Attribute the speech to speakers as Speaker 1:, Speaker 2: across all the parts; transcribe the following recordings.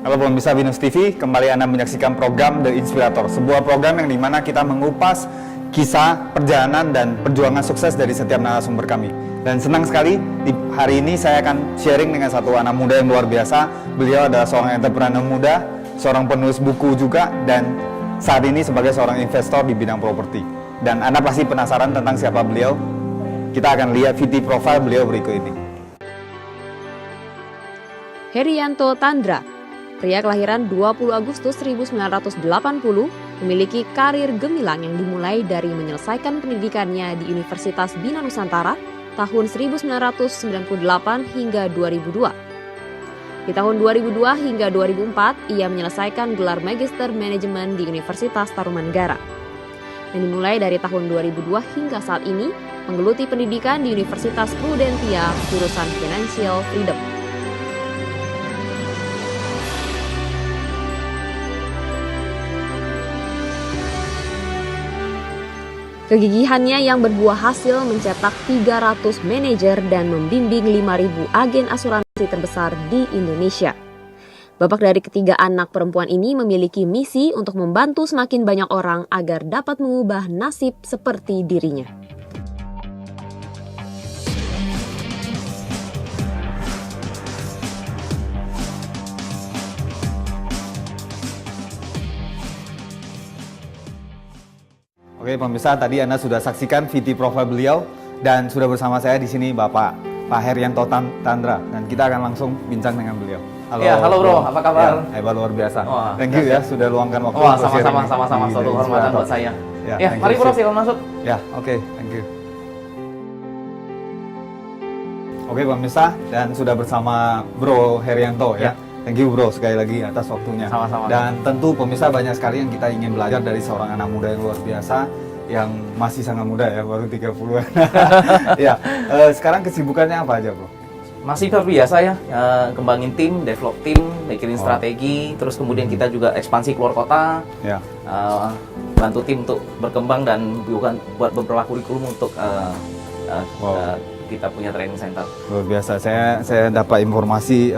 Speaker 1: Halo pemirsa Binus TV, kembali Anda menyaksikan program The Inspirator, sebuah program yang dimana kita mengupas kisah, perjalanan, dan perjuangan sukses dari setiap narasumber kami. Dan senang sekali, di hari ini saya akan sharing dengan satu anak muda yang luar biasa. Beliau adalah seorang entrepreneur muda, seorang penulis buku juga, dan saat ini sebagai seorang investor di bidang properti. Dan Anda pasti penasaran tentang siapa beliau. Kita akan lihat VT profile beliau berikut ini.
Speaker 2: Herianto Tandra, pria kelahiran 20 Agustus 1980, memiliki karir gemilang yang dimulai dari menyelesaikan pendidikannya di Universitas Bina Nusantara tahun 1998 hingga 2002. Di tahun 2002 hingga 2004, ia menyelesaikan gelar Magister Manajemen di Universitas Tarumanegara. Dan dimulai dari tahun 2002 hingga saat ini, menggeluti pendidikan di Universitas Prudentia, jurusan Financial Freedom. Kegigihannya yang berbuah hasil mencetak 300 manajer dan membimbing 5.000 agen asuransi terbesar di Indonesia. Bapak dari ketiga anak perempuan ini memiliki misi untuk membantu semakin banyak orang agar dapat mengubah nasib seperti dirinya.
Speaker 1: Oke pemirsa, tadi Anda sudah saksikan VT profile beliau dan sudah bersama saya di sini Pak Herianto Tandra, dan kita akan langsung bincang dengan beliau.
Speaker 3: Halo, ya, halo bro, apa kabar?
Speaker 1: Ya, hebat, luar biasa.
Speaker 3: Oh,
Speaker 1: thank you ya sudah luangkan waktu.
Speaker 3: Sama-sama, suatu kehormatan buat saya. Ya, mari bro, silakan masuk.
Speaker 1: Ya, oke, thank you. Oke pemirsa, dan sudah bersama Bro Herianto ya. Thank you bro sekali lagi atas waktunya.
Speaker 3: Sama-sama.
Speaker 1: Dan tentu pemirsa banyak sekali yang kita ingin belajar dari seorang anak muda yang luar biasa, yang masih sangat muda ya, baru 30-an. Ya, sekarang kesibukannya apa aja bro?
Speaker 3: Masih luar biasa ya, kembangin tim, develop tim, mikirin strategi, terus kemudian kita juga ekspansi keluar kota, bantu tim untuk berkembang dan bukan buat beberapa kurikulum untuk kita punya training center.
Speaker 1: Luar biasa, saya dapat informasi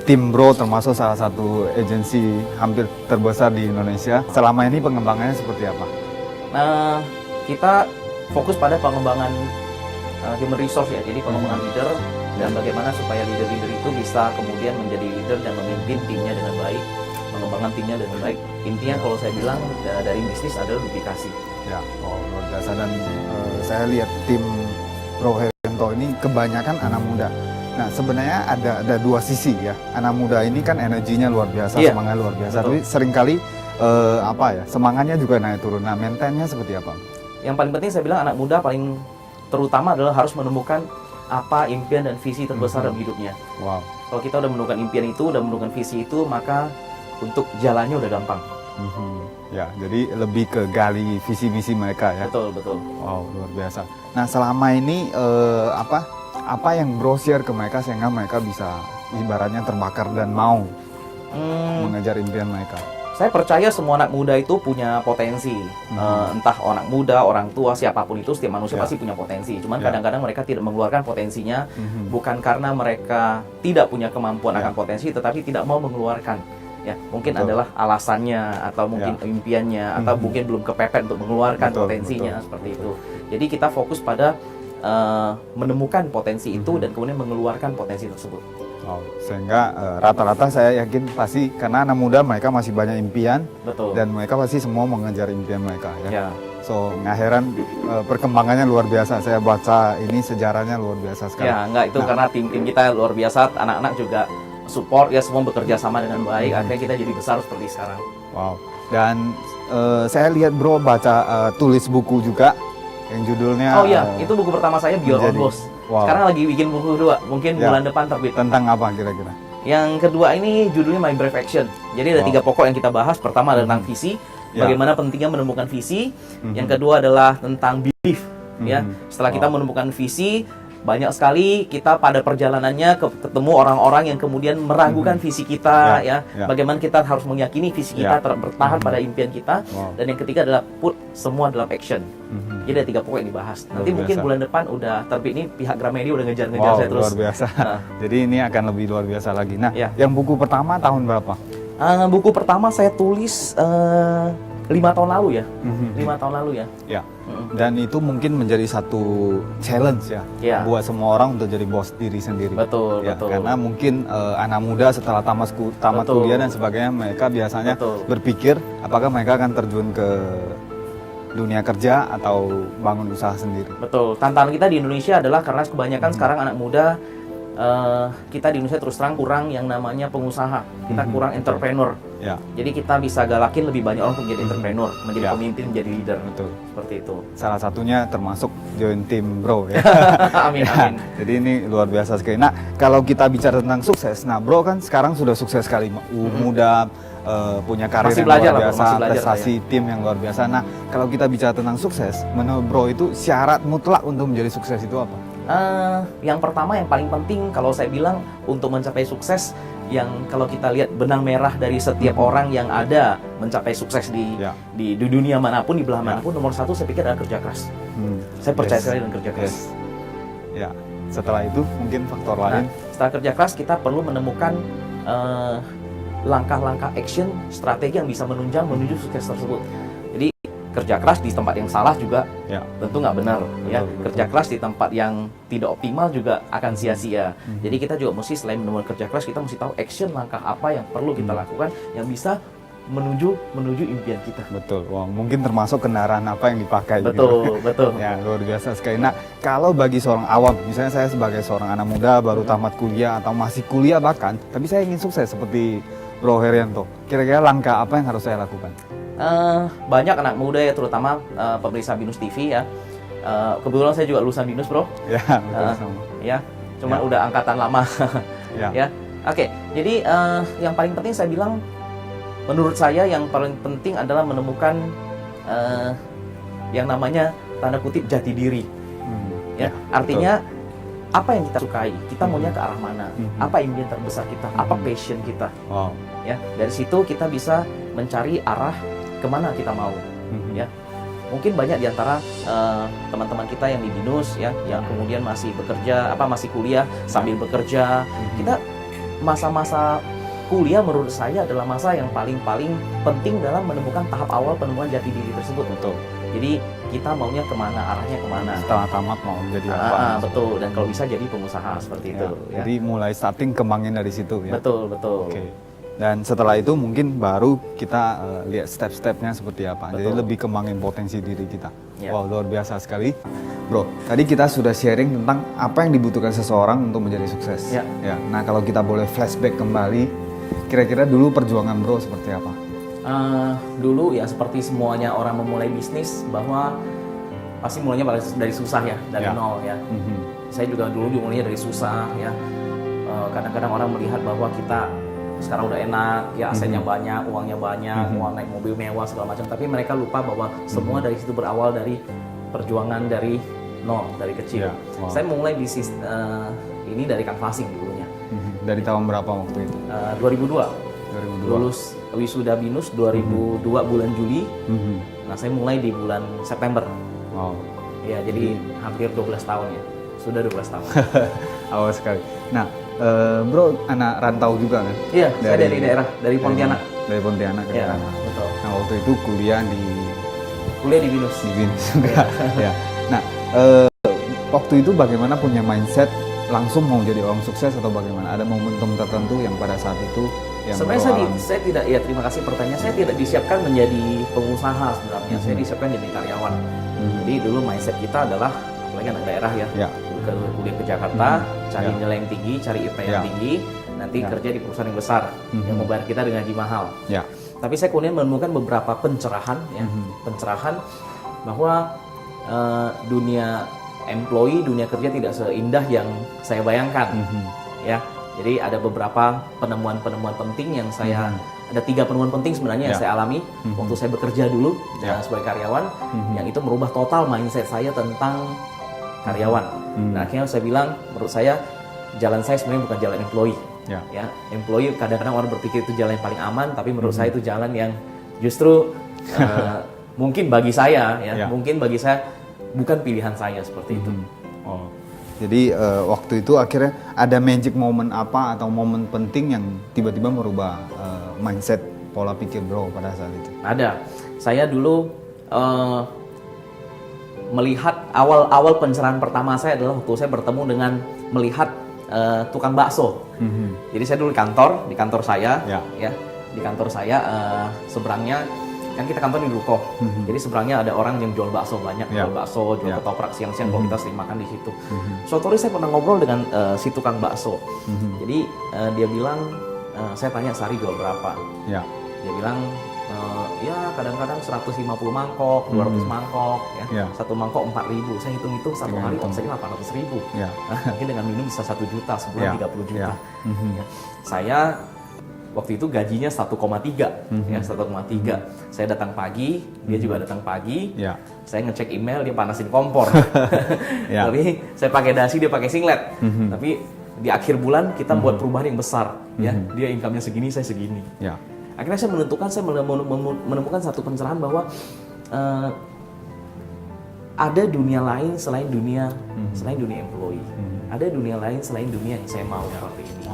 Speaker 1: tim Bro termasuk salah satu agensi hampir terbesar di Indonesia. Selama ini pengembangannya seperti apa?
Speaker 3: Kita fokus pada pengembangan human resource ya, jadi pengembangan leader dan bagaimana supaya leader-leader itu bisa kemudian menjadi leader dan memimpin timnya dengan baik, mengembangkan timnya dengan baik. Intinya kalau saya bilang dari bisnis adalah duplikasi. Ya,
Speaker 1: luar biasa. Dan saya lihat tim Bro Herianto ini kebanyakan anak muda. Nah sebenarnya ada dua sisi ya, anak muda ini kan energinya luar biasa, semangatnya luar biasa, tapi seringkali semangatnya juga naik turun. Nah maintainnya seperti apa?
Speaker 3: Yang paling penting saya bilang anak muda paling terutama adalah harus menemukan apa impian dan visi terbesar dalam hidupnya.
Speaker 1: Wow.
Speaker 3: Kalau kita udah menemukan impian itu, udah menemukan visi itu, maka untuk jalannya udah gampang.
Speaker 1: Ya, jadi lebih ke gali visi misi mereka ya.
Speaker 3: Betul.
Speaker 1: Wow, luar biasa. Nah selama ini apa yang Bro share ke mereka sehingga mereka bisa ibaratnya terbakar dan mau mengejar impian mereka?
Speaker 3: Saya percaya semua anak muda itu punya potensi. Entah anak muda, orang tua, siapapun itu, setiap manusia pasti punya potensi. Cuman kadang-kadang mereka tidak mengeluarkan potensinya, bukan karena mereka tidak punya kemampuan akan potensi, tetapi tidak mau mengeluarkan. Ya, mungkin adalah alasannya, atau mungkin impiannya, atau mungkin belum kepepet untuk mengeluarkan potensinya, seperti itu. Jadi kita fokus pada menemukan potensi itu dan kemudian mengeluarkan potensi tersebut.
Speaker 1: Sehingga rata-rata saya yakin pasti karena anak muda mereka masih banyak impian.
Speaker 3: Betul.
Speaker 1: Dan mereka pasti semua mengejar impian mereka ya. So nggak heran perkembangannya luar biasa. Saya baca ini sejarahnya luar biasa sekali.
Speaker 3: Ya enggak, itu karena tim-tim kita luar biasa, anak-anak juga support ya, semua bekerja sama dengan baik, akhirnya kita jadi besar seperti sekarang.
Speaker 1: Wow. Dan saya lihat Bro baca tulis buku juga yang judulnya
Speaker 3: itu buku pertama saya, Be Your Own Boss. Sekarang lagi bikin buku kedua, mungkin bulan depan terbit.
Speaker 1: Tentang apa kira-kira?
Speaker 3: Yang kedua ini judulnya My Brave Action. Jadi ada 3 pokok yang kita bahas. Pertama adalah tentang visi, bagaimana pentingnya menemukan visi. Yang kedua adalah tentang belief. Ya, setelah kita menemukan visi, banyak sekali kita pada perjalanannya ketemu orang-orang yang kemudian meragukan visi kita, ya. Bagaimana kita harus meyakini visi kita bertahan pada impian kita. Dan yang ketiga adalah put semua dalam action. Jadi ada 3 pokok yang dibahas. Nanti mungkin bulan depan udah terbit nih, pihak Gramedia udah ngejar-ngejar saya terus.
Speaker 1: Luar biasa. Jadi ini akan lebih luar biasa lagi. Nah, yang buku pertama tahun berapa?
Speaker 3: Buku pertama saya tulis 5 tahun lalu ya. 5 tahun lalu ya.
Speaker 1: Ya. Dan itu mungkin menjadi satu challenge ya, buat semua orang untuk jadi bos diri sendiri.
Speaker 3: Betul,
Speaker 1: ya,
Speaker 3: betul.
Speaker 1: Karena mungkin anak muda setelah tamat kuliah dan sebagainya, mereka biasanya berpikir apakah mereka akan terjun ke dunia kerja atau bangun usaha sendiri.
Speaker 3: Betul. Tantangan kita di Indonesia adalah karena kebanyakan sekarang anak muda, kita di Indonesia terus terang kurang yang namanya pengusaha. Kita kurang entrepreneur.
Speaker 1: Ya.
Speaker 3: Jadi kita bisa galakin lebih banyak orang untuk menjadi entrepreneur, menjadi pemimpin, menjadi leader.
Speaker 1: Betul.
Speaker 3: Seperti itu.
Speaker 1: Salah satunya termasuk join tim Bro ya.
Speaker 3: Amin, amin.
Speaker 1: Jadi ini luar biasa sekali. Nah, kalau kita bicara tentang sukses, nah Bro kan sekarang sudah sukses sekali, muda, punya karir
Speaker 3: Masih
Speaker 1: yang
Speaker 3: belajar
Speaker 1: luar
Speaker 3: lah,
Speaker 1: biasa,
Speaker 3: masih belajar
Speaker 1: prestasi tim yang luar biasa. Nah, kalau kita bicara tentang sukses, menurut Bro itu syarat mutlak untuk menjadi sukses itu apa?
Speaker 3: Yang pertama, yang paling penting kalau saya bilang untuk mencapai sukses, yang kalau kita lihat benang merah dari setiap orang yang ada mencapai sukses di dunia manapun, di belahan manapun, nomor satu saya pikir adalah kerja keras. Saya percaya sekali dengan kerja keras.
Speaker 1: Ya. Setelah itu mungkin faktor lain.
Speaker 3: Setelah kerja keras kita perlu menemukan langkah-langkah action, strategi yang bisa menunjang menuju sukses tersebut. Jadi kerja keras di tempat yang salah juga tentu nggak benar. Kerja keras di tempat yang tidak optimal juga akan sia-sia. Jadi kita juga mesti selain menemukan kerja keras, kita mesti tahu action, langkah apa yang perlu kita lakukan yang bisa menuju impian kita.
Speaker 1: Betul. Wah, mungkin termasuk kendaraan apa yang dipakai.
Speaker 3: Betul,
Speaker 1: gitu.
Speaker 3: betul.
Speaker 1: Ya, luar biasa sekali. Nah, kalau bagi seorang awam, misalnya saya sebagai seorang anak muda baru tamat kuliah atau masih kuliah bahkan, tapi saya ingin sukses seperti Bro Herianto. Kira-kira langkah apa yang harus saya lakukan?
Speaker 3: Banyak anak muda ya, terutama pemirsa Binus TV ya. Kebetulan saya juga lulusan Binus, Bro.
Speaker 1: Ya, betul sama.
Speaker 3: Ya, cuman udah angkatan lama. Ya. Oke. Jadi yang paling penting saya bilang, menurut saya yang paling penting adalah menemukan yang namanya tanda kutip jati diri. Ya, artinya apa yang kita sukai, kita maunya ke arah mana, apa impian terbesar kita, apa passion kita. Ya, dari situ kita bisa mencari arah kemana kita mau. Ya, mungkin banyak diantara teman-teman kita yang di Binus ya, yang kemudian masih bekerja, masih kuliah sambil bekerja. Kita masa-masa kuliah menurut saya adalah masa yang paling penting dalam menemukan tahap awal penemuan jati diri tersebut.
Speaker 1: Betul.
Speaker 3: Jadi kita maunya kemana, arahnya kemana.
Speaker 1: Setelah tamat mau menjadi apa?
Speaker 3: Betul. Dan kalau bisa jadi pengusaha seperti itu. Ya.
Speaker 1: Jadi mulai starting kembangin dari situ ya.
Speaker 3: Betul.
Speaker 1: Oke. Dan setelah itu mungkin baru kita lihat step-stepnya seperti apa. Jadi lebih kembangin potensi diri kita. Wow, luar biasa sekali. Bro, tadi kita sudah sharing tentang apa yang dibutuhkan seseorang untuk menjadi sukses. Ya. Nah, kalau kita boleh flashback kembali, kira-kira dulu perjuangan Bro seperti apa?
Speaker 3: Dulu ya seperti semuanya orang memulai bisnis, bahwa pasti mulainya dari susah ya, dari nol ya. Saya juga dulu mulainya dari susah ya. Kadang-kadang orang melihat bahwa kita sekarang udah enak ya, asetnya banyak, uangnya banyak, uang naik mobil mewah segala macam, tapi mereka lupa bahwa semua dari situ berawal dari perjuangan dari nol, dari kecil. Saya mulai bisnis ini dari canvassing dulunya.
Speaker 1: Dari tahun berapa waktu itu?
Speaker 3: 2002. Lulus wisuda Binus 2002 bulan Juli. Nah, saya mulai di bulan September. Ya, jadi hampir 12 tahun ya. Sudah 12 tahun.
Speaker 1: Awal sekali. Nah, Bro anak rantau juga kan?
Speaker 3: Iya, saya dari daerah, dari Pontianak.
Speaker 1: Dari Pontianak ya.
Speaker 3: Betul.
Speaker 1: Nah, waktu itu kuliah di
Speaker 3: Binus.
Speaker 1: Di Binus juga. Ya. Nah, waktu itu bagaimana punya mindset langsung mau jadi orang sukses atau bagaimana? Ada momentum tertentu yang pada saat itu yang
Speaker 3: sebenarnya saya tidak, ya terima kasih pertanyaan, saya tidak disiapkan menjadi pengusaha sebenarnya. Saya disiapkan jadi karyawan. Jadi dulu mindset kita adalah, apalagi anak daerah ya. Kuliah ke Jakarta, cari nilai yang tinggi, cari IP yang tinggi, nanti kerja di perusahaan yang besar yang membayar kita dengan gaji mahal. Tapi saya kemudian menemukan beberapa pencerahan bahwa dunia employee, dunia kerja tidak seindah yang saya bayangkan. Ya, jadi ada beberapa penemuan-penemuan penting yang saya ada 3 penemuan penting sebenarnya yang saya alami waktu saya bekerja dulu sebagai karyawan, yang itu merubah total mindset saya tentang karyawan. Nah, akhirnya saya bilang, menurut saya jalan saya sebenarnya bukan jalan employee. Ya, employee kadang-kadang orang berpikir itu jalan yang paling aman, tapi menurut saya itu jalan yang justru mungkin bagi saya, mungkin bagi saya bukan pilihan saya seperti itu.
Speaker 1: Oh. Jadi waktu itu akhirnya ada magic moment apa atau momen penting yang tiba-tiba merubah mindset pola pikir bro pada saat itu?
Speaker 3: Ada. Saya dulu melihat awal pencerahan pertama saya adalah waktu saya bertemu dengan melihat tukang bakso. Jadi saya dulu di kantor saya, di kantor saya seberangnya kan kita kantor di Ruko. Jadi seberangnya ada orang yang jual bakso banyak, jual bakso, jual ketoprak siang-siang kalau kita sering makan di situ. Suatu hari saya pernah ngobrol dengan si tukang bakso. Jadi dia bilang, saya tanya sehari jual berapa? Dia bilang ya kadang-kadang 150 mangkok, 200 mangkok, satu mangkok 4.000. Saya hitung-hitung satu hari omsetnya 800.000. Mungkin dengan minum bisa 1 juta, sebulan 30 juta. Saya waktu itu gajinya 1,3, 1,3. Saya datang pagi, dia juga datang pagi. Saya ngecek email, dia panasin kompor. Tapi saya pakai dasi, dia pakai singlet. Tapi di akhir bulan kita buat perubahan yang besar. Dia income-nya segini, saya segini. Akhirnya saya menemukan satu pencerahan bahwa ada dunia lain selain dunia employee. Ada dunia lain selain dunia yang saya mau seperti ini.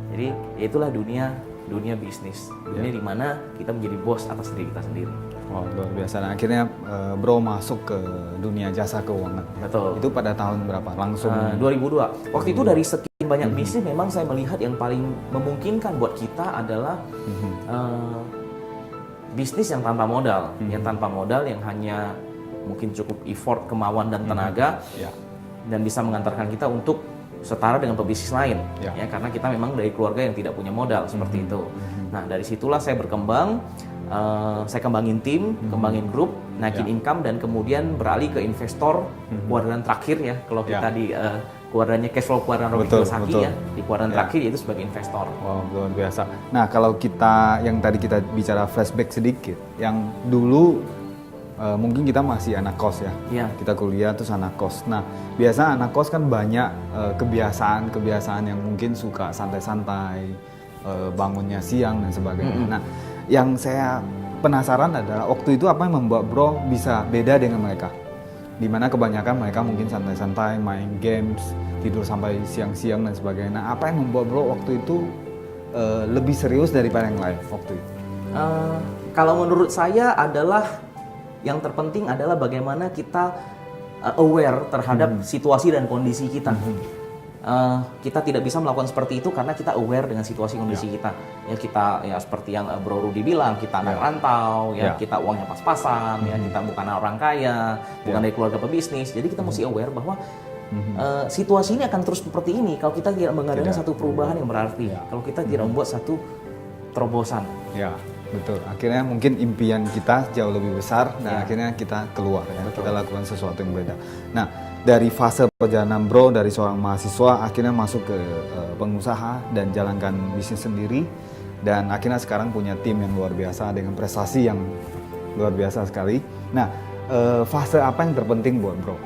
Speaker 3: Jadi itulah dunia bisnis, dunia di mana kita menjadi bos atas diri kita sendiri.
Speaker 1: Luar biasa. Nah, akhirnya bro masuk ke dunia jasa keuangan.
Speaker 3: Betul.
Speaker 1: Itu pada tahun berapa? Langsung
Speaker 3: 2002. Waktu itu dari sekian banyak bisnis memang saya melihat yang paling memungkinkan buat kita adalah bisnis yang tanpa modal, yang hanya mungkin cukup effort, kemauan dan tenaga, dan bisa mengantarkan kita untuk setara dengan pebisnis lain, karena kita memang dari keluarga yang tidak punya modal seperti itu. Nah, dari situlah saya berkembang, saya kembangin tim, kembangin grup, naikin income, dan kemudian beralih ke investor kuadran terakhir kalau kita di kuadrannya cash flow kuadran Robert Kiyosaki di kuadran terakhir yaitu sebagai investor.
Speaker 1: Luar biasa. Nah, kalau kita yang tadi kita bicara flashback sedikit, yang dulu mungkin kita masih anak kos kita kuliah terus anak kos. Nah, biasa anak kos kan banyak kebiasaan yang mungkin suka santai-santai, bangunnya siang dan sebagainya. Nah, yang saya penasaran adalah waktu itu apa yang membuat bro bisa beda dengan mereka? Dimana kebanyakan mereka mungkin santai-santai, main games, tidur sampai siang-siang dan sebagainya. Nah, apa yang membuat bro waktu itu lebih serius daripada yang lain waktu itu?
Speaker 3: Kalau menurut saya adalah yang terpenting adalah bagaimana kita aware terhadap situasi dan kondisi kita. Kita tidak bisa melakukan seperti itu karena kita aware dengan situasi kondisi kita. Kita seperti yang Bro Rudy bilang, kita anak rantau, kita uangnya pas-pasan, kita bukan orang kaya, bukan dari keluarga pebisnis. Jadi kita mesti aware bahwa situasi ini akan terus seperti ini kalau kita tidak mengadakan satu perubahan yang berarti. Kalau kita tidak membuat satu terobosan.
Speaker 1: Betul. Akhirnya mungkin impian kita jauh lebih besar dan akhirnya kita keluar kita lakukan sesuatu yang beda. Nah, dari fase perjalanan bro dari seorang mahasiswa akhirnya masuk ke pengusaha dan jalankan bisnis sendiri, dan akhirnya sekarang punya tim yang luar biasa dengan prestasi yang luar biasa sekali. Nah, fase apa yang terpenting buat bro?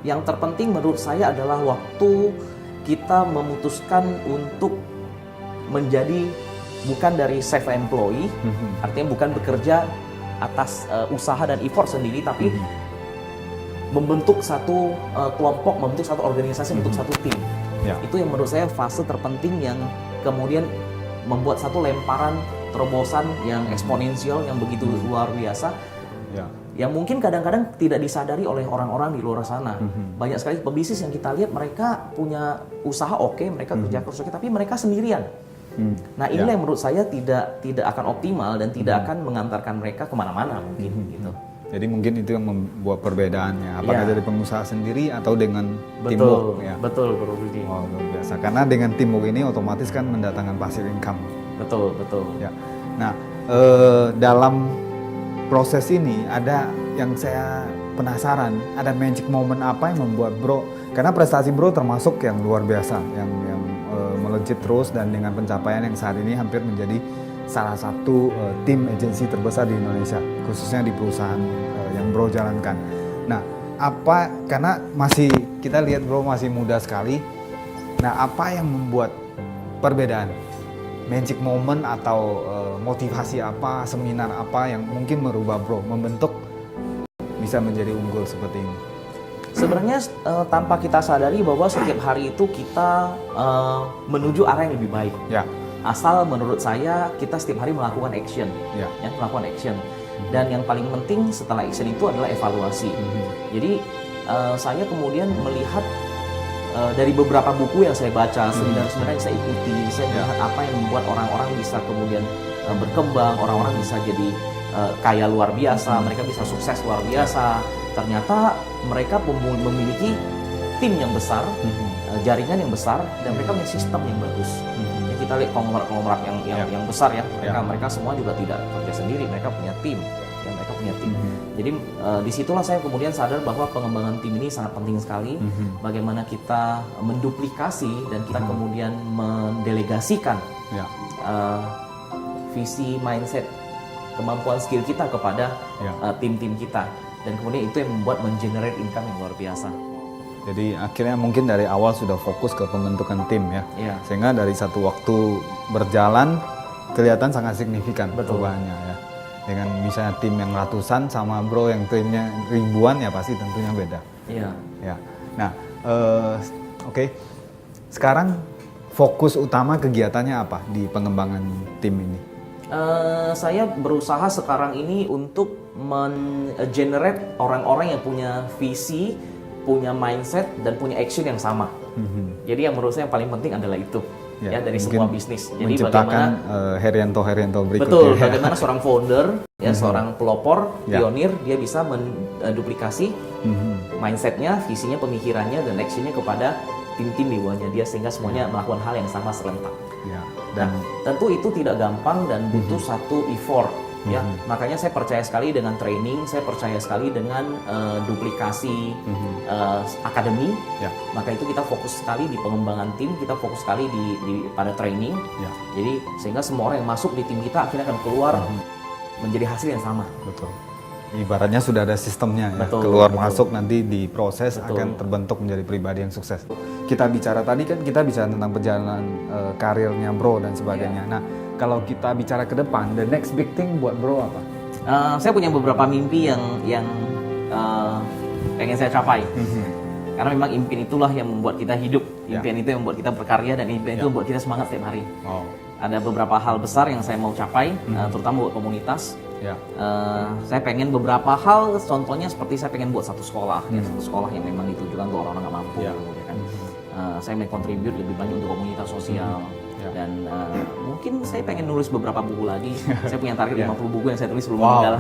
Speaker 3: Yang terpenting menurut saya adalah waktu kita memutuskan untuk menjadi bukan dari self employee, artinya bukan bekerja atas usaha dan effort sendiri, tapi membentuk satu kelompok, membentuk satu organisasi, membentuk satu tim. Itu yang menurut saya fase terpenting yang kemudian membuat satu lemparan terobosan yang eksponensial, yang begitu luar biasa, yang mungkin kadang-kadang tidak disadari oleh orang-orang di luar sana. Banyak sekali pebisnis yang kita lihat mereka punya usaha mereka kerja keras, tapi mereka sendirian. Nah, inilah yang menurut saya tidak akan optimal dan tidak akan mengantarkan mereka kemana-mana mungkin gitu.
Speaker 1: Jadi mungkin itu yang membuat perbedaannya, apakah dari pengusaha sendiri atau dengan teamwork.
Speaker 3: Betul, Bro Rudy.
Speaker 1: Luar biasa. Karena dengan teamwork ini otomatis kan mendatangkan passive income.
Speaker 3: Betul.
Speaker 1: Nah, dalam proses ini ada yang saya penasaran, ada magic moment apa yang membuat bro, karena prestasi bro termasuk yang luar biasa, yang melejit terus, dan dengan pencapaian yang saat ini hampir menjadi salah satu tim agensi terbesar di Indonesia, khususnya di perusahaan yang bro jalankan. Nah, apa, karena masih kita lihat Bro masih muda sekali. Nah, apa yang membuat perbedaan? Magic moment atau motivasi apa, seminar apa yang mungkin merubah Bro, membentuk bisa menjadi unggul seperti ini?
Speaker 3: Sebenarnya tanpa kita sadari bahwa setiap hari itu kita menuju arah yang lebih baik.
Speaker 1: Ya.
Speaker 3: Asal menurut saya kita setiap hari melakukan action,
Speaker 1: Ya.
Speaker 3: melakukan action. Dan yang paling penting setelah action itu adalah evaluasi. Jadi saya kemudian melihat dari beberapa buku yang saya baca, seminar-seminar yang saya ikuti, saya melihat apa yang membuat orang-orang bisa kemudian berkembang, orang-orang bisa jadi kaya luar biasa, mereka bisa sukses luar biasa. Ternyata mereka memiliki tim yang besar, jaringan yang besar, dan mereka punya sistem yang bagus. Kita lihat konglomerat yang besar ya, mereka semua juga tidak kerja sendiri, mereka punya tim, Jadi disitulah saya kemudian sadar bahwa pengembangan tim ini sangat penting sekali. Bagaimana kita menduplikasi dan kita kemudian mendelegasikan visi, mindset, kemampuan skill kita kepada tim-tim kita, dan kemudian itu yang membuat mengenerate income yang luar biasa.
Speaker 1: Jadi akhirnya mungkin dari awal sudah fokus ke pembentukan tim ya. Sehingga dari satu waktu berjalan kelihatan sangat signifikan perubahannya ya. Dengan misalnya tim yang ratusan sama Bro yang timnya ribuan ya pasti tentunya beda. Ya. Nah, oke. Sekarang fokus utama kegiatannya apa di pengembangan tim ini?
Speaker 3: Saya berusaha sekarang ini untuk men-generate orang-orang yang punya visi, punya mindset, dan punya action yang sama. Jadi yang menurut saya yang paling penting adalah itu dari semua bisnis. Jadi
Speaker 1: menciptakan Herianto berikutnya.
Speaker 3: Betul, bagaimana seorang founder, seorang pelopor, pionir, dia bisa menduplikasi mindsetnya, visinya, pemikirannya, dan actionnya kepada tim-tim di bawahnya dia, sehingga semuanya melakukan hal yang sama serentak. Dan tentu itu tidak gampang dan butuh satu effort. Makanya saya percaya sekali dengan training, saya percaya sekali dengan duplikasi akademi. Maka itu kita fokus sekali di pengembangan tim, kita fokus sekali pada training. Jadi sehingga semua orang yang masuk di tim kita akhirnya akan keluar menjadi hasil yang sama.
Speaker 1: Betul. Ibaratnya sudah ada sistemnya ya. Keluar masuk nanti diproses akan terbentuk menjadi pribadi yang sukses. Kita bicara tadi kan kita bicara tentang perjalanan karirnya Bro dan sebagainya. Nah, kalau kita bicara ke depan, the next big thing buat Bro apa?
Speaker 3: Saya punya beberapa mimpi yang pengen saya capai. Karena memang impian itulah yang membuat kita hidup. Impian itu yang membuat kita berkarya, dan impian itu membuat kita semangat setiap hari. Ada beberapa hal besar yang saya mau capai, terutama buat komunitas. Saya pengen beberapa hal, contohnya seperti saya pengen buat satu sekolah, satu sekolah yang memang ditujukan untuk orang-orang nggak mampu. Saya mau kontribut lebih banyak untuk komunitas sosial. Dan mungkin saya pengen nulis beberapa buku lagi. Saya punya target 50 buku yang saya tulis sebelum meninggal.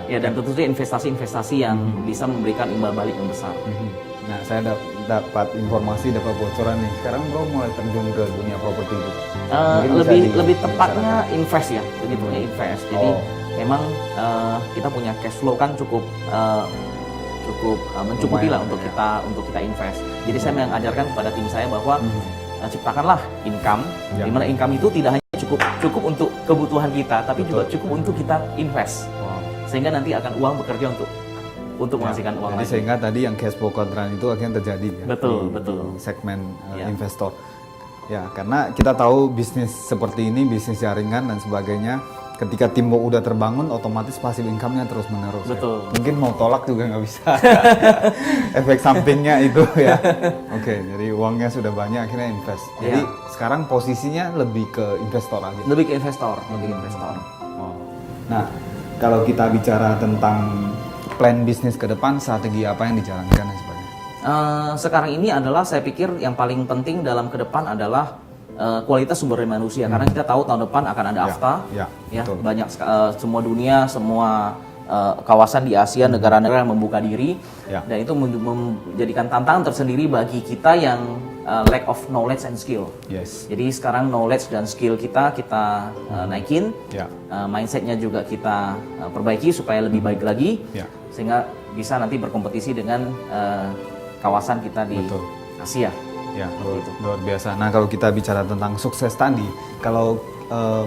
Speaker 3: Dan tentu saja investasi-investasi yang bisa memberikan imbal balik yang besar.
Speaker 1: Nah, saya dapat informasi, dapat bocoran nih. Sekarang Bro mulai terjun ke dunia properti gitu.
Speaker 3: Lebih tepatnya invest ya, lebih tepatnya invest. Jadi memang kita punya cash flow kan cukup mencukupi lah untuk kita invest. Jadi saya mengajarkan kepada tim saya bahwa ciptakanlah income, di mana income itu tidak hanya cukup untuk kebutuhan kita, tapi juga cukup untuk kita invest, sehingga nanti akan uang bekerja untuk menghasilkan uang.
Speaker 1: Jadi sehingga tadi yang cash flow quadrant itu akhirnya terjadi ya, di segmen investor. Ya, karena kita tahu bisnis seperti ini, bisnis jaringan dan sebagainya, ketika tim udah terbangun, otomatis passive income-nya terus menerus. Ya. Mungkin mau tolak juga nggak bisa. Efek sampingnya itu ya. Oke, jadi uangnya sudah banyak, akhirnya invest. Jadi sekarang posisinya lebih ke investor aja.
Speaker 3: Lebih ke investor.
Speaker 1: Nah, kalau kita bicara tentang plan bisnis ke depan, strategi apa yang dijalankan dan sebagainya?
Speaker 3: Sekarang ini adalah saya pikir yang paling penting dalam ke depan adalah kualitas sumber daya manusia, karena kita tahu tahun depan akan ada AFTA, banyak semua dunia, semua kawasan di Asia, negara-negara yang membuka diri, dan itu menjadikan tantangan tersendiri bagi kita yang lack of knowledge and skill. Jadi sekarang knowledge dan skill kita naikin, mindsetnya juga kita perbaiki supaya lebih baik lagi, sehingga bisa nanti berkompetisi dengan kawasan kita di Asia.
Speaker 1: Ya, luar biasa. Nah, kalau kita bicara tentang sukses tadi, kalau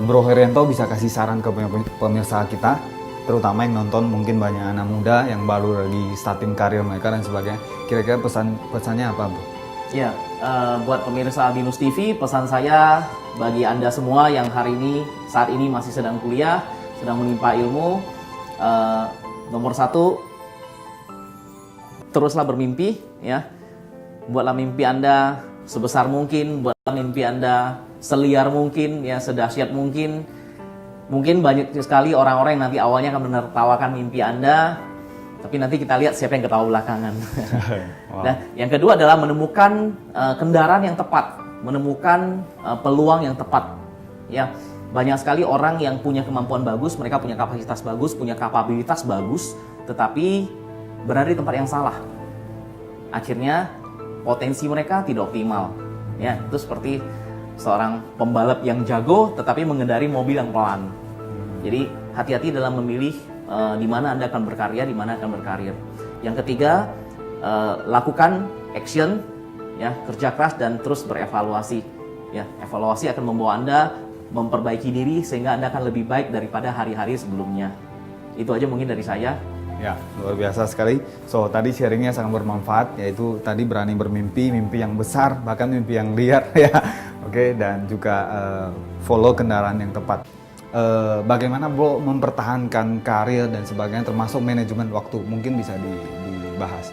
Speaker 1: Bro Herianto bisa kasih saran ke pemirsa kita terutama yang nonton mungkin banyak anak muda yang baru lagi starting karir mereka dan sebagainya. Kira-kira pesannya apa, Bro?
Speaker 3: Ya, buat pemirsa Binus TV, pesan saya bagi Anda semua yang saat ini masih sedang kuliah, sedang menimpa ilmu, nomor 1, teruslah bermimpi, ya. Buatlah mimpi Anda sebesar mungkin, buatlah mimpi Anda seliar mungkin, ya, sedahsyat mungkin. Mungkin banyak sekali orang-orang yang nanti awalnya akan menertawakan mimpi Anda, tapi nanti kita lihat siapa yang ketawa belakangan. Wow. Nah, yang kedua adalah menemukan kendaraan yang tepat, menemukan peluang yang tepat. Ya, banyak sekali orang yang punya kemampuan bagus, mereka punya kapasitas bagus, punya kapabilitas bagus, tetapi berada di tempat yang salah. Akhirnya potensi mereka tidak optimal. Ya, itu seperti seorang pembalap yang jago tetapi mengendari mobil yang pelan. Jadi hati-hati dalam memilih di mana Anda akan berkarya, di mana akan berkarir. Yang ketiga, lakukan action, ya, kerja keras dan terus berevaluasi. Ya, evaluasi akan membawa Anda memperbaiki diri sehingga Anda akan lebih baik daripada hari-hari sebelumnya. Itu aja mungkin dari saya.
Speaker 1: Ya, luar biasa sekali. So, tadi sharingnya sangat bermanfaat, yaitu tadi berani bermimpi, mimpi yang besar, bahkan mimpi yang liar, ya. Oke, dan juga follow kendaraan yang tepat. Bagaimana Bro mempertahankan karir dan sebagainya, termasuk manajemen waktu, mungkin bisa dibahas.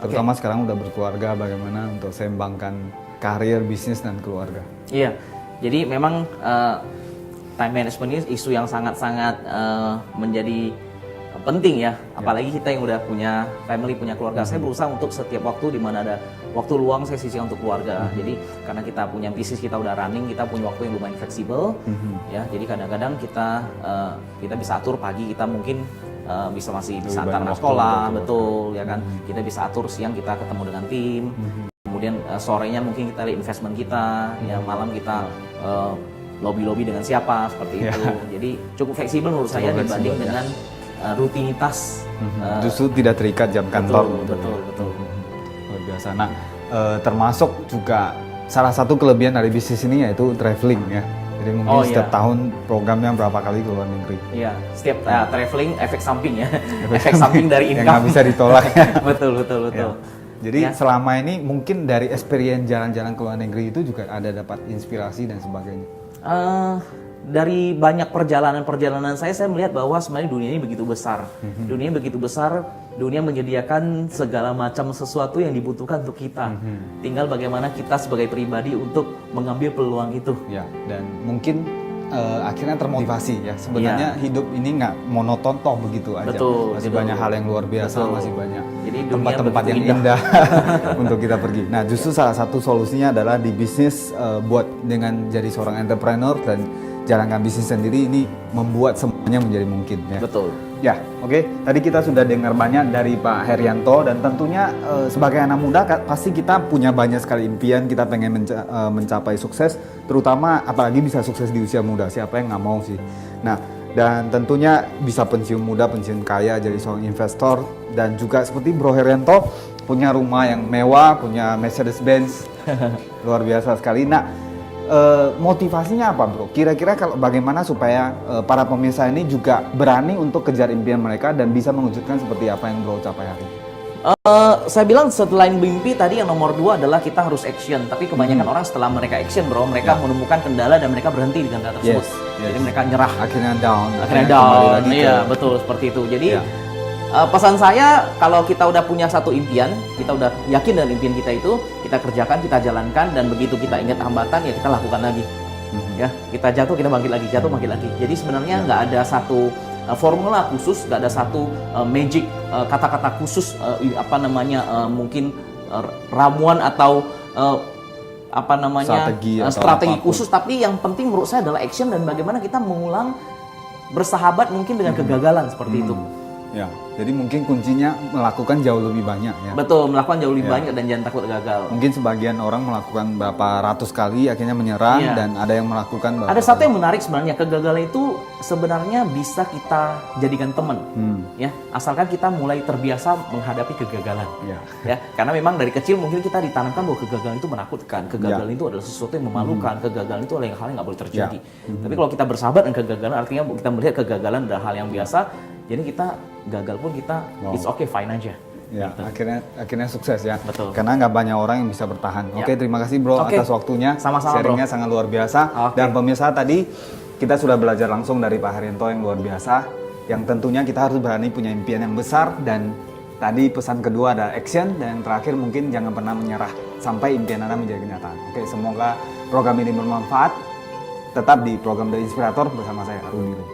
Speaker 1: Terutama sekarang udah berkeluarga, bagaimana untuk seimbangkan karir, bisnis, dan keluarga.
Speaker 3: Iya, jadi memang time management ini isu yang sangat-sangat menjadi penting ya, apalagi kita yang udah punya family, punya keluarga. Saya berusaha untuk setiap waktu di mana ada waktu luang saya sisihkan untuk keluarga. Jadi karena kita punya bisnis, kita udah running, kita punya waktu yang lumayan fleksibel. Ya, jadi kadang-kadang kita bisa atur pagi, kita mungkin bisa antar anak sekolah, betul ya kan. Kita bisa atur siang kita ketemu dengan tim. Kemudian sorenya mungkin kita lihat investment kita, ya malam kita lobby dengan siapa seperti itu. Jadi cukup fleksibel menurut saya dibanding dengan rutinitas.
Speaker 1: Justru tidak terikat jam kantor.
Speaker 3: Betul.
Speaker 1: Luar biasa. Nah, termasuk juga salah satu kelebihan dari bisnis ini yaitu traveling ya. Jadi mungkin setiap tahun programnya berapa kali ke luar negeri.
Speaker 3: Iya, setiap traveling efek samping ya. Efek samping dari income.
Speaker 1: Yang nggak bisa ditolak.
Speaker 3: betul.
Speaker 1: Ya. Jadi selama ini mungkin dari experience jalan-jalan ke luar negeri itu juga ada dapat inspirasi dan sebagainya.
Speaker 3: Dari banyak perjalanan saya melihat bahwa sebenarnya dunia ini begitu besar. Dunia begitu besar, dunia menyediakan segala macam sesuatu yang dibutuhkan untuk kita. Tinggal bagaimana kita sebagai pribadi untuk mengambil peluang itu.
Speaker 1: Ya, dan mungkin akhirnya termotivasi ya. Sebenarnya hidup ini nggak monoton toh begitu aja. Masih banyak hal yang luar biasa, masih banyak tempat-tempat yang indah untuk kita pergi. Nah, justru salah satu solusinya adalah di bisnis buat dengan jadi seorang entrepreneur dan jalankan bisnis sendiri ini membuat semuanya menjadi mungkin ya.
Speaker 3: Betul.
Speaker 1: Ya, oke. Tadi kita sudah dengar banyak dari Pak Herianto dan tentunya sebagai anak muda pasti kita punya banyak sekali impian, kita pengen mencapai sukses, terutama apalagi bisa sukses di usia muda. Siapa yang nggak mau sih? Nah, dan tentunya bisa pensiun muda, pensiun kaya, jadi seorang investor dan juga seperti Bro Herianto punya rumah yang mewah, punya Mercedes-Benz. Luar biasa sekali. Nah, motivasinya apa Bro? Kira-kira kalau bagaimana supaya para pemirsa ini juga berani untuk kejar impian mereka dan bisa mewujudkan seperti apa yang Bro capai hari ini?
Speaker 3: Saya bilang selain mimpi tadi yang nomor 2 adalah kita harus action. Tapi kebanyakan orang setelah mereka action Bro, mereka menemukan kendala dan mereka berhenti di kendala tersebut. Jadi mereka nyerah. Akhirnya down. Iya, betul seperti itu. Jadi pesan saya, kalau kita udah punya satu impian, kita udah yakin dengan impian kita itu, kita kerjakan, kita jalankan, dan begitu kita ingat hambatan, ya kita lakukan lagi. Ya, kita jatuh, kita bangkit lagi, jatuh, bangkit lagi. Jadi sebenarnya nggak ada satu formula khusus, nggak ada satu magic kata-kata khusus, mungkin ramuan atau strategi khusus. Tapi yang penting menurut saya adalah action dan bagaimana kita mengulang bersahabat mungkin dengan kegagalan seperti itu.
Speaker 1: Ya, jadi mungkin kuncinya melakukan jauh lebih banyak ya.
Speaker 3: Betul, melakukan jauh lebih banyak dan jangan takut gagal.
Speaker 1: Mungkin sebagian orang melakukan berapa ratus kali akhirnya menyerah dan ada yang melakukan
Speaker 3: Ada satu yang menarik sebenarnya, kegagalan itu sebenarnya bisa kita jadikan teman. Ya, asalkan kita mulai terbiasa menghadapi kegagalan. Ya, karena memang dari kecil mungkin kita ditanamkan bahwa kegagalan itu menakutkan, kegagalan itu adalah sesuatu yang memalukan, kegagalan itu adalah hal yang nggak boleh terjadi. Tapi kalau kita bersahabat dengan kegagalan, artinya kita melihat kegagalan adalah hal yang biasa. Jadi kita gagal pun kita it's okay, fine aja.
Speaker 1: Ya,
Speaker 3: Gitu.
Speaker 1: akhirnya sukses ya.
Speaker 3: Betul.
Speaker 1: Karena nggak banyak orang yang bisa bertahan.
Speaker 3: Ya.
Speaker 1: Oke, terima kasih bro
Speaker 3: Oke.
Speaker 1: atas waktunya.
Speaker 3: Sama-sama,
Speaker 1: Sharingnya
Speaker 3: bro.
Speaker 1: sangat luar biasa.
Speaker 3: Oke.
Speaker 1: Dan pemirsa tadi kita sudah belajar langsung dari Pak Haryanto yang luar biasa. Yang tentunya kita harus berani punya impian yang besar. Dan tadi pesan kedua ada action. Dan yang terakhir mungkin jangan pernah menyerah sampai impian Anda menjadi kenyataan. Oke, semoga program ini bermanfaat. Tetap di program The Inspirator bersama saya Arun Niru.